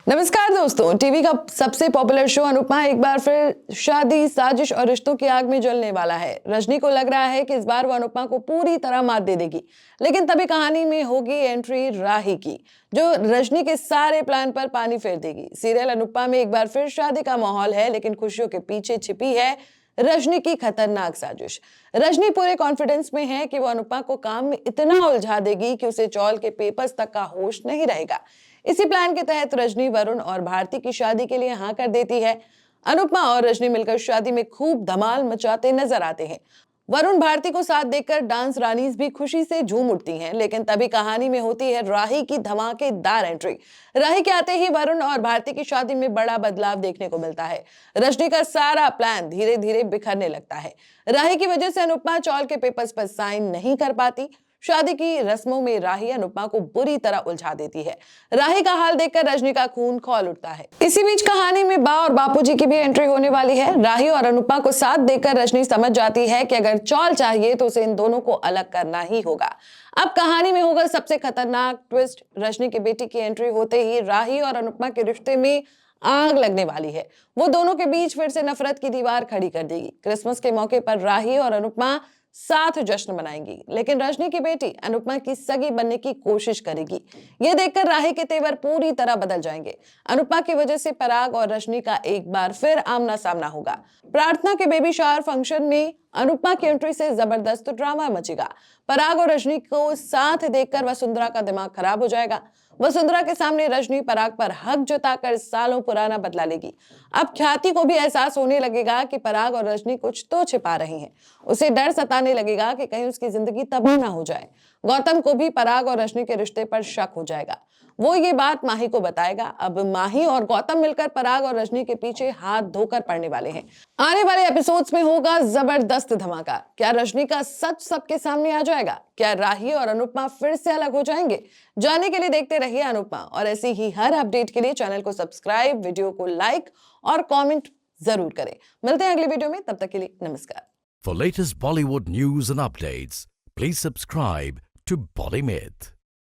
नमस्कार दोस्तों, टीवी का सबसे पॉपुलर शो अनुपमा एक बार फिर शादी, साजिश और रिश्तों की आग में जलने वाला है। रजनी को लग रहा है कि इस बार वो अनुपमा को पूरी तरह मात दे देगी, लेकिन तभी कहानी में होगी एंट्री राही की, जो रजनी के सारे प्लान पर पानी फेर देगी। सीरियल अनुपमा में एक बार फिर शादी का माहौल है, लेकिन खुशियों के पीछे छिपी है रजनी की खतरनाक साजिश। रजनी पूरे कॉन्फिडेंस में है कि वो अनुपमा को काम में इतना उलझा देगी कि उसे चौल के पेपर्स तक का होश नहीं रहेगा। इसी प्लान के तहत रजनी वरुण और भारती की शादी के लिए हाँ कर देती है। अनुपमा और रजनी मिलकर शादी में खूब धमाल मचाते नजर आते हैं। वरुण भारती को साथ देखकर डांस रानीज भी खुशी से झूम उठती हैं, लेकिन तभी कहानी में होती है राही की धमाकेदार एंट्री। राही के आते ही वरुण और भारती की शादी में बड़ा बदलाव देखने को मिलता है। रजनी का सारा प्लान धीरे धीरे बिखरने लगता है। राही की वजह से अनुपमा चौल के पेपर्स पर साइन नहीं कर पाती। शादी की रस्मों में राही अनुपमा को बुरी तरह उलझा देती है। राही का हाल देखकर रजनी का खून खौल उठता है। इसी बीच कहानी में बा और बापूजी की भी एंट्री होने वाली है। राही और अनुपमा को साथ देखकर रजनी समझ जाती है कि अगर चौल चाहिए तो उसे इन दोनों को अलग करना ही होगा। अब कहानी में होगा सबसे खतरनाक ट्विस्ट। रजनी की बेटी की एंट्री होते ही राही और अनुपमा के रिश्ते में आग लगने वाली है। वो दोनों के बीच फिर से नफरत की दीवार खड़ी कर देगी। क्रिसमस के मौके पर राही और अनुपमा साथ जश्न मनाएंगी, लेकिन रजनी की बेटी अनुपमा की सगी बनने की कोशिश करेगी। ये देखकर राही के तेवर पूरी तरह बदल जाएंगे। अनुपमा की वजह से पराग और रजनी का एक बार फिर आमना सामना होगा। प्रार्थना के बेबी शावर फंक्शन में अनुपमा की एंट्री से जबरदस्त ड्रामा मचेगा। पराग और रजनी को साथ देखकर वसुंधरा का दिमाग खराब हो जाएगा। वसुंधरा के सामने रजनी पराग पर हक जताकर सालों पुराना बदला लेगी। अब ख्याति को भी एहसास होने लगेगा कि पराग और रजनी कुछ तो छिपा रही हैं। उसे डर सताने लगेगा कि कहीं उसकी जिंदगी तबाह ना हो जाए। गौतम को भी पराग और रजनी के रिश्ते पर शक हो जाएगा। वो ये बात माही को बताएगा। अब माही और गौतम मिलकर पराग और रजनी के पीछे हाथ धोकर पड़ने वाले हैं। आने वाले एपिसोड्स में होगा जबरदस्त धमाका। क्या रजनी का सच सबके सामने आ जाएगा? क्या राही और अनुपमा फिर से अलग हो जाएंगे? जानने के लिए देखते रहिए अनुपमा, और ऐसी ही हर अपडेट के लिए चैनल को सब्सक्राइब, वीडियो को लाइक और कमेंट जरूर करें। मिलते हैं अगली वीडियो में, तब तक के लिए नमस्कार। For latest Bollywood news and updates, please subscribe to Bolly Myth.